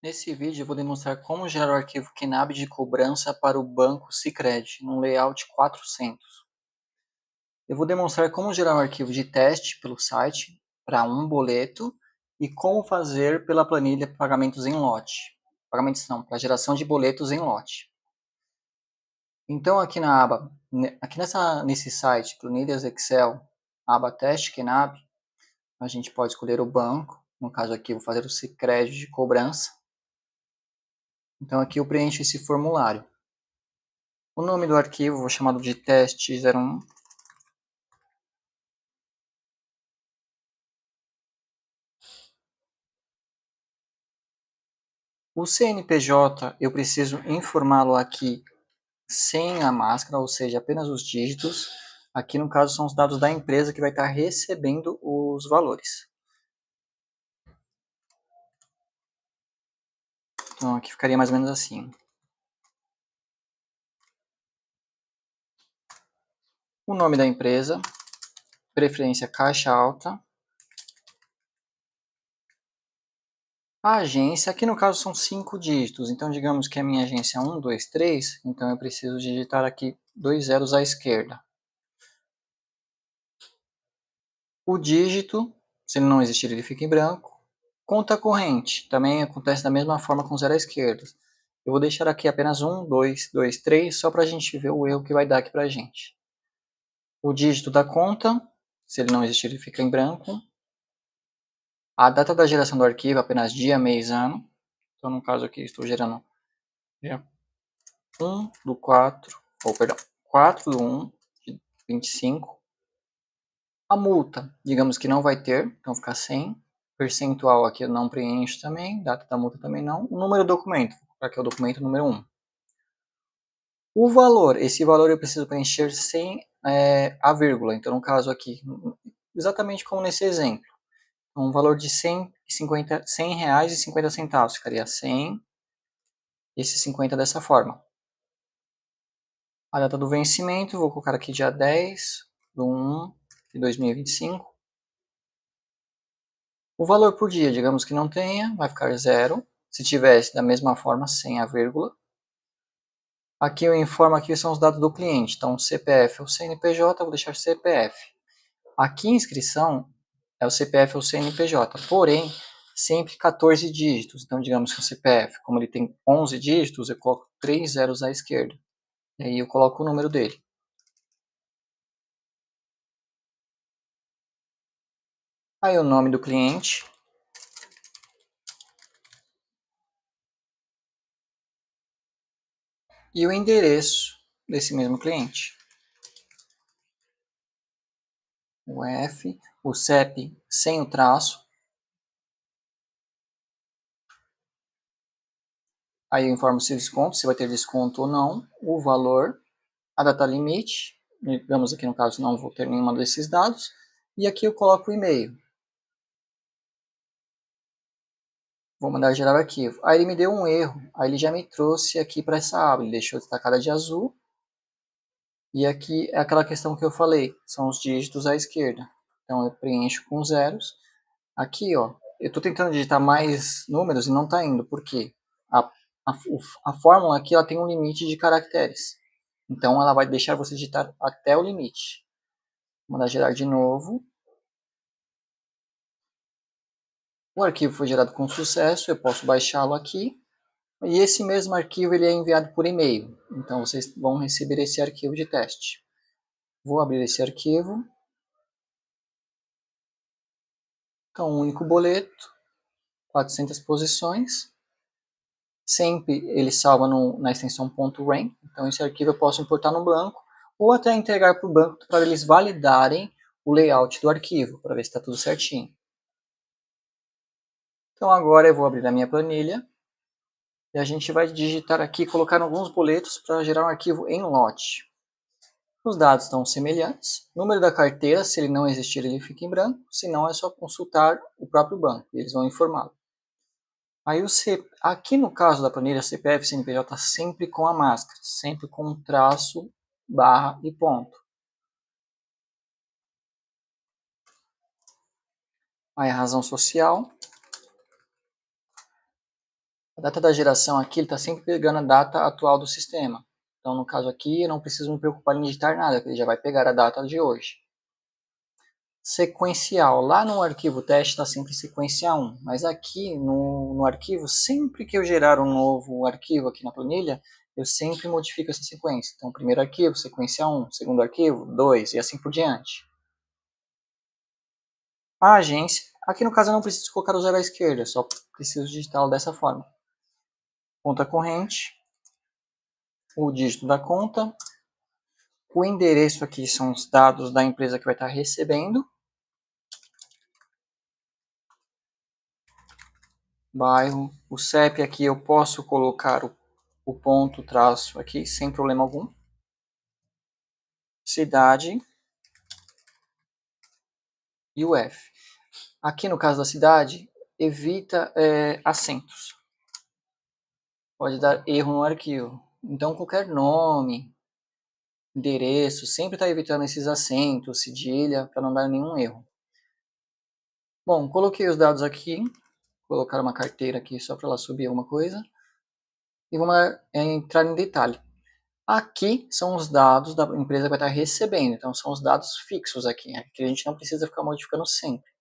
Nesse vídeo eu vou demonstrar como gerar o arquivo Knab de cobrança para o banco Sicredi, num layout 400. Eu vou demonstrar como gerar um arquivo de teste pelo site para um boleto e como fazer pela planilha pagamentos em lote. Pagamentos não, para geração de boletos em lote. Então aqui na aba, nesse site, planilhas Excel, aba teste Knab, a gente pode escolher o banco, no caso aqui eu vou fazer o Sicredi de cobrança. Então aqui eu preencho esse formulário. O nome do arquivo vou chamar de teste01. O CNPJ eu preciso informá-lo aqui sem a máscara, ou seja, apenas os dígitos. Aqui no caso são os dados da empresa que vai estar recebendo os valores. Então aqui ficaria mais ou menos assim. O nome da empresa, preferência caixa alta. A agência, aqui no caso são 5 dígitos, então digamos que a minha agência é 1, 2, 3, então eu preciso digitar aqui 2 zeros à esquerda. O dígito, se ele não existir, ele fica em branco. Conta corrente, também acontece da mesma forma com 0 à esquerda. Eu vou deixar aqui apenas 1, 2, 2, 3, só para a gente ver o erro que vai dar aqui para a gente. O dígito da conta, se ele não existir, ele fica em branco. A data da geração do arquivo, apenas dia, mês, ano. Então, no caso aqui, estou gerando dia 1 do 4, ou perdão, 4 do 1 de 25. A multa, digamos que não vai ter, então fica 100. Percentual aqui eu não preencho também, data da multa também não. O número do documento, aqui é o documento número 1. O valor, esse valor eu preciso preencher sem a vírgula, então no caso aqui, exatamente como nesse exemplo. Um valor de R$100,50, ficaria 100, esse 50 dessa forma. A data do vencimento, vou colocar aqui dia 10/1 de 2025. O valor por dia, digamos que não tenha, vai ficar 0. Se tivesse, da mesma forma, sem a vírgula. Aqui eu informo aqui são os dados do cliente, então CPF ou CNPJ, vou deixar CPF. Aqui inscrição é o CPF ou CNPJ, porém, sempre 14 dígitos. Então, digamos que o CPF, como ele tem 11 dígitos, eu coloco 3 zeros à esquerda. E aí eu coloco o número dele. Aí o nome do cliente. E o endereço desse mesmo cliente. O F, o CEP sem o traço. Aí eu informo se desconto, se vai ter desconto ou não, o valor, a data limite, digamos aqui no caso não vou ter nenhuma desses dados, e aqui eu coloco o e-mail. Vou mandar gerar o arquivo. Aí ele me deu um erro, aí ele já me trouxe aqui para essa aba, ele deixou destacada de azul, e aqui é aquela questão que eu falei, são os dígitos à esquerda. Então eu preencho com zeros. Aqui, ó, eu estou tentando digitar mais números e não está indo, por quê? A fórmula aqui ela tem um limite de caracteres. Então ela vai deixar você digitar até o limite. Vou mandar gerar de novo. O arquivo foi gerado com sucesso, eu posso baixá-lo aqui. E esse mesmo arquivo ele é enviado por e-mail. Então vocês vão receber esse arquivo de teste. Vou abrir esse arquivo. Então, um único boleto, 400 posições. Sempre ele salva na extensão .ren. Então esse arquivo eu posso importar no banco ou até entregar para o banco para eles validarem o layout do arquivo, para ver se está tudo certinho. Então agora eu vou abrir a minha planilha e a gente vai digitar aqui, colocar alguns boletos para gerar um arquivo em lote. Os dados estão semelhantes. Número da carteira, se ele não existir, ele fica em branco. Se não, é só consultar o próprio banco, eles vão informá-lo. Aí aqui no caso da planilha CPF e CNPJ sempre com a máscara, sempre com traço, barra e ponto. Aí a razão social. A data da geração aqui, ele está sempre pegando a data atual do sistema. Então, no caso aqui, eu não preciso me preocupar em digitar nada, porque ele já vai pegar a data de hoje. Sequencial. Lá no arquivo teste está sempre sequência 1, mas aqui no arquivo, sempre que eu gerar um novo arquivo aqui na planilha, eu sempre modifico essa sequência. Então, primeiro arquivo, sequência 1, segundo arquivo, 2, e assim por diante. A agência, aqui no caso eu não preciso colocar o zero à esquerda, só preciso digitá-lo dessa forma. Conta corrente, o dígito da conta, o endereço aqui são os dados da empresa que vai estar recebendo, bairro, o CEP aqui eu posso colocar o ponto, traço aqui, sem problema algum. Cidade e o F. Aqui no caso da cidade, evita acentos. Pode dar erro no arquivo. Então qualquer nome, endereço, sempre está evitando esses acentos, cedilha, para não dar nenhum erro. Bom, coloquei os dados aqui, vou colocar uma carteira aqui só para ela subir alguma coisa. E vamos entrar em detalhe. Aqui são os dados da empresa que vai estar recebendo, então são os dados fixos aqui, né, que a gente não precisa ficar modificando sempre.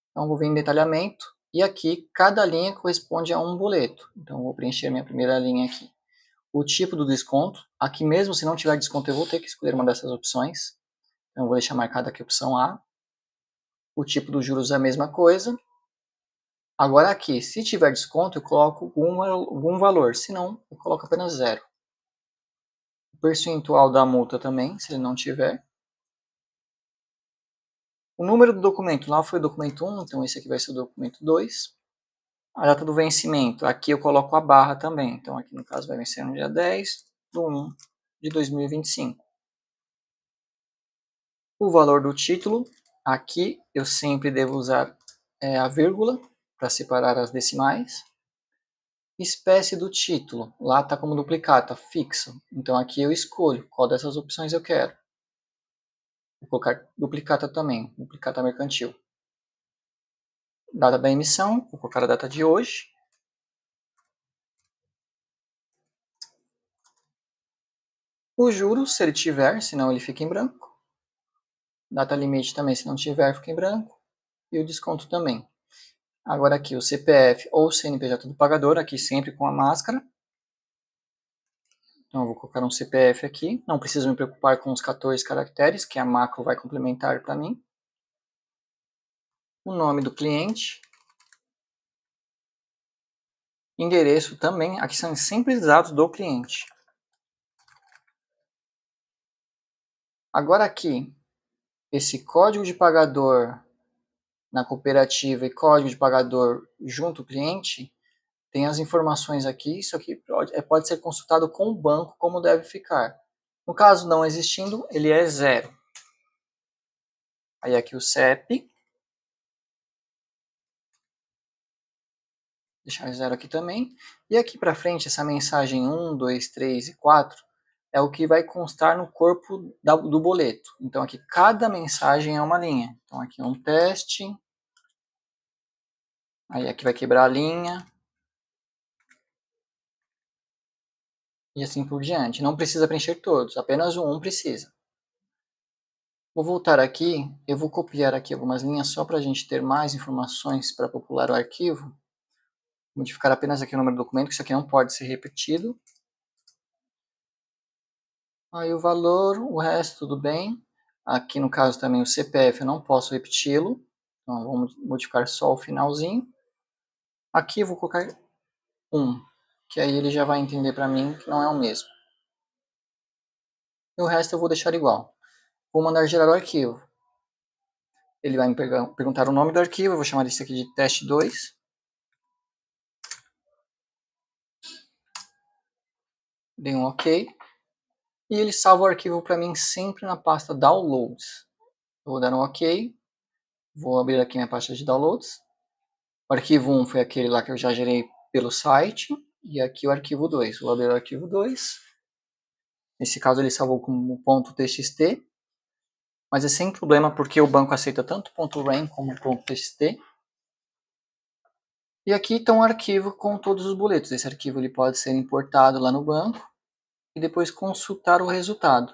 Então vou vir em detalhamento, e aqui cada linha corresponde a um boleto. Então vou preencher minha primeira linha aqui. O tipo do desconto, aqui mesmo se não tiver desconto eu vou ter que escolher uma dessas opções. Então vou deixar marcada aqui a opção A. O tipo dos juros é a mesma coisa. Agora aqui, se tiver desconto eu coloco algum valor, se não eu coloco apenas 0. O percentual da multa também, se ele não tiver. O número do documento, lá foi o documento 1, então esse aqui vai ser o documento 2. A data do vencimento, aqui eu coloco a barra também, então aqui no caso vai vencer no dia 10/1/2025. O valor do título, aqui eu sempre devo usar a vírgula para separar as decimais. Espécie do título, lá está como duplicata, fixo, então aqui eu escolho qual dessas opções eu quero. Vou colocar duplicata também, duplicata mercantil. Data da emissão, vou colocar a data de hoje. O juros, se ele tiver, senão ele fica em branco. Data limite também, se não tiver, fica em branco. E o desconto também. Agora aqui o CPF ou CNPJ do pagador, aqui sempre com a máscara. Então eu vou colocar um CPF aqui. Não preciso me preocupar com os 14 caracteres, que a macro vai complementar para mim. O nome do cliente. Endereço também, aqui são sempre os dados do cliente. Agora aqui, esse código de pagador na cooperativa e código de pagador junto ao cliente, tem as informações aqui, isso aqui pode ser consultado com o banco como deve ficar. No caso não existindo, ele é 0. Aí aqui o CEP, deixar 0 aqui também. E aqui para frente, essa mensagem 1, 2, 3 e 4 é o que vai constar no corpo do boleto. Então aqui cada mensagem é uma linha. Então aqui é um teste, aí aqui vai quebrar a linha, e assim por diante. Não precisa preencher todos, apenas o 1 precisa. Vou voltar aqui, eu vou copiar aqui algumas linhas só para a gente ter mais informações para popular o arquivo. Modificar apenas aqui o número do documento, que isso aqui não pode ser repetido. Aí o valor, o resto tudo bem. Aqui no caso também o CPF eu não posso repeti-lo, então vamos modificar só o finalzinho. Aqui eu vou colocar 1, que aí ele já vai entender para mim que não é o mesmo. E o resto eu vou deixar igual. Vou mandar gerar o arquivo. Ele vai me perguntar o nome do arquivo, eu vou chamar esse aqui de teste 2. Dei um OK. E ele salva o arquivo para mim sempre na pasta Downloads. Eu vou dar um OK. Vou abrir aqui minha pasta de Downloads. O arquivo 1 foi aquele lá que eu já gerei pelo site. E aqui o arquivo 2. Vou abrir o arquivo 2. Nesse caso ele salvou como .txt. Mas é sem problema porque o banco aceita tanto .ren como .txt. E aqui está um arquivo com todos os boletos. Esse arquivo ele pode ser importado lá no banco e depois consultar o resultado.